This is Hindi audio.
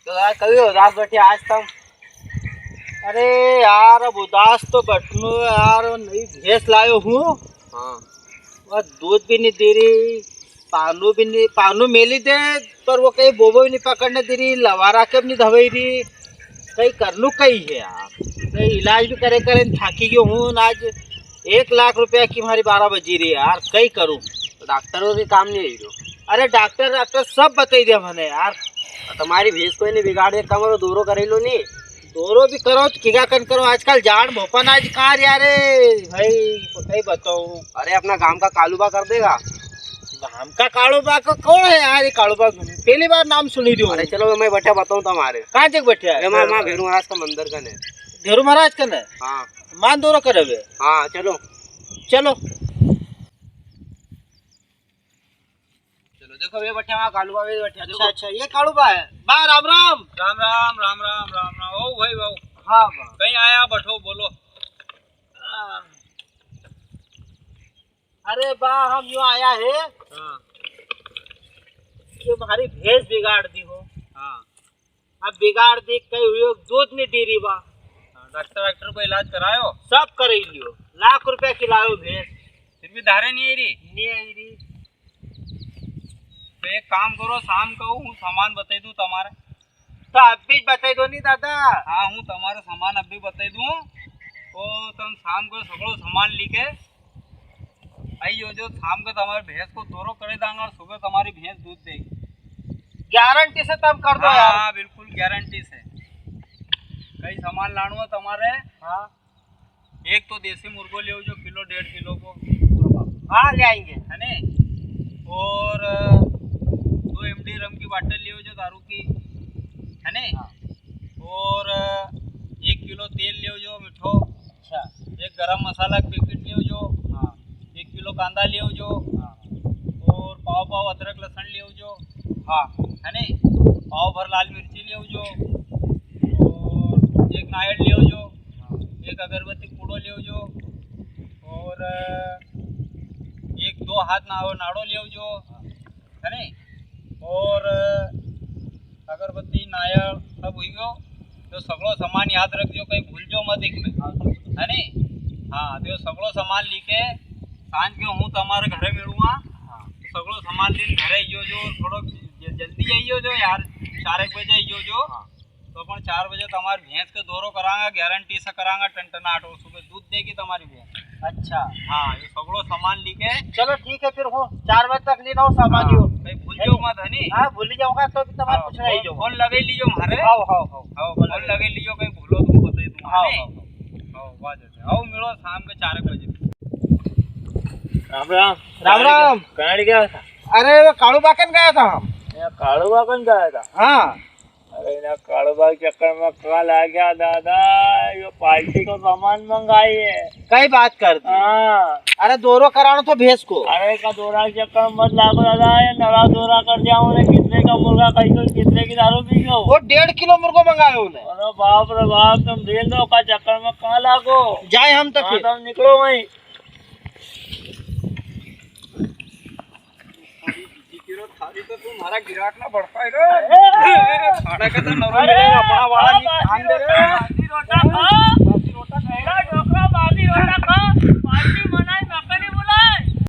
तो यार कभी उदास बैठे आज तुम? अरे यार अब उदास तो बैठनू यार, नई भैंस लायो हूँ। हाँ, वह दूध भी नहीं दे रही, पानू भी नहीं, पानू मेली दे पर वो कहीं बोबो भी नहीं पकड़ने दे रही, लवारा के भी नहीं धवई रही। कहीं करनू कहीं है यार, कहीं इलाज भी करे करे थाकी गयो हूँ। आज 1 लाख रुपया की हमारी 12 बजी रही है यार, कहीं करूँ? तो डॉक्टरों के काम नहीं है। अरे डॉक्टर डॉक्टर सब बता दिया मैंने यार। तुम्हारी भैंस को नहीं बिगाड़े, कमरो दूरो करे लो नहीं। दोरो भी करो किगा कन करो, आजकल जान भोपन आज कहाँ यार भाई, कहीं बताऊँ। अरे अपना गांव का कालूबा कर देगा। हम का कालूबा को कौन है यार? ये कालूबा पहली बार नाम सुनी रही हूँ। अरे चलो मैं बैठा बताऊँ तुम्हारे। कहाँ तक बैठे है? माँ भेड़ू महाराज का मंदिर का है। धेरू महाराज का है? हाँ मान दोरो करे हुए। हाँ चलो चलो चलो, देखो ये बैठे वहाँ कालूबा भी बैठे। अच्छा अच्छा, ये कालूबा है। बा राम राम। राम राम राम राम राम राम। ओ भाई भाऊ, हाँ बा। कहीं आया बैठो बोलो। अरे बा हम यूँ आया है हाँ कि हमारी भैंस बिगाड़ दी हो। हाँ अब बिगाड़ दी, कहीं हुई दूध नहीं दे रही बा। डॉक्टर को इलाज करायो? सब कर लियो, लाख रुपया खिलायो भैंस, फिर भी धारे नहीं आई रही। नहीं आई रही। तो एक काम करो, शाम को हूँ सामान बता दूँ तुम्हारे। तो अब भी बता दो नहीं दादा। हाँ हूँ तुम्हारे सामान अब भी बता दूँ, तो तुम शाम को सगड़ो सामान लेके आइयो। जो शाम को तुम्हारे भैंस को दोरो करे देंगे और सुबह तुम्हारी भैंस दूध देगी। गारंटी से तुम कर दो यार। हाँ बिल्कुल गारंटी से। कई सामान लानो है तुम्हारे। हाँ एक तो देसी मुर्गो ले जो किलो 1.5 किलो को। हाँ ले आएंगे है ने। और 2 MD रम की बाटल ले जो दारू की, है ने। और 1 किलो तेल ले जो मिठो। अच्छा, एक गरम मसाला का पैकेट ले जो। हाँ 1 किलो कांदा ले जो। हाँ और पाव अदरक लहसुन ले जो। हाँ, है ने। पाव भर लाल मिर्ची ले जो। और एक नायड़ ले जो। एक अगरबत्ती कूड़ो ले जो। और 1-2 हाथ नाड़ो ले जो, है ने। और अगरबत्ती नायड़ सब हुई गयो। तो सगड़ो सामान याद रखजो, कहीं भूल जो मत एक में, है ने। हाँ तो सगड़ो सामान लेके सांझ के हूँ तुम्हारे घरे मिलूँगा। तो सगड़ो सामान लेके घरे आइयो जो, थोड़ो जल्दी आइयो जो यार, 4-1 बजे आइयो जो। तो अपन 4 बजे तुम्हारी भैंस के दोरो करांगा, गारंटी से करांगा टनटनाट, और सुबह दूध देगी तुम्हारी भैंस। अच्छा हाँ ये सगड़ो सामान लेके। चलो ठीक है, फिर हो 4 बजे तक लेना हो सामान यो। कहीं भूल जाओ मत, है नी। हाँ भूल जाऊंगा तो भी तुम्हारे कुछ नहीं जो। फोन लगे लीजियो हमारे। आओ आओ आओ हाँ फोन लगे लीजियो, कहीं भूलो तुम बता दूँ। हाँ हाँ वाह जैसे आओ मिलो शाम के 4 बजे। राम राम। राम राम। कहाँ गया था? अरे वो कालू बाकन गया था हम। कालूबा कौन गया था? हाँ अरे ना कालूबा के चक्कर में कल आ गया दादा, ये पार्टी को सामान मंगाई है। कई बात करती। हाँ अरे दोरो कराना तो भैंस को। अरे का दौरा के चक्कर में मत लागो दादा, ये नवा दौरा कर जाऊँ ने कितने का मुर्गा कहीं को कितने की दारू पी गयो। वो 1.5 किलो मुर्गो मंगाए उन्हें। अरे बाप रे बाप, तुम रेल दो का चक्कर में कहाँ लागो। जाए हम तो हाँ, फिर। तुम निकलो वहीं। थाली तो तुम्हारा गिराट ना बढ़ता है रे। खाना का तो नरम मिलेगा अपना वाला नहीं खान दे रे। बासी रोटा खा, बासी रोटा खाएगा, ढोकला बासी रोटा खा, पार्टी मना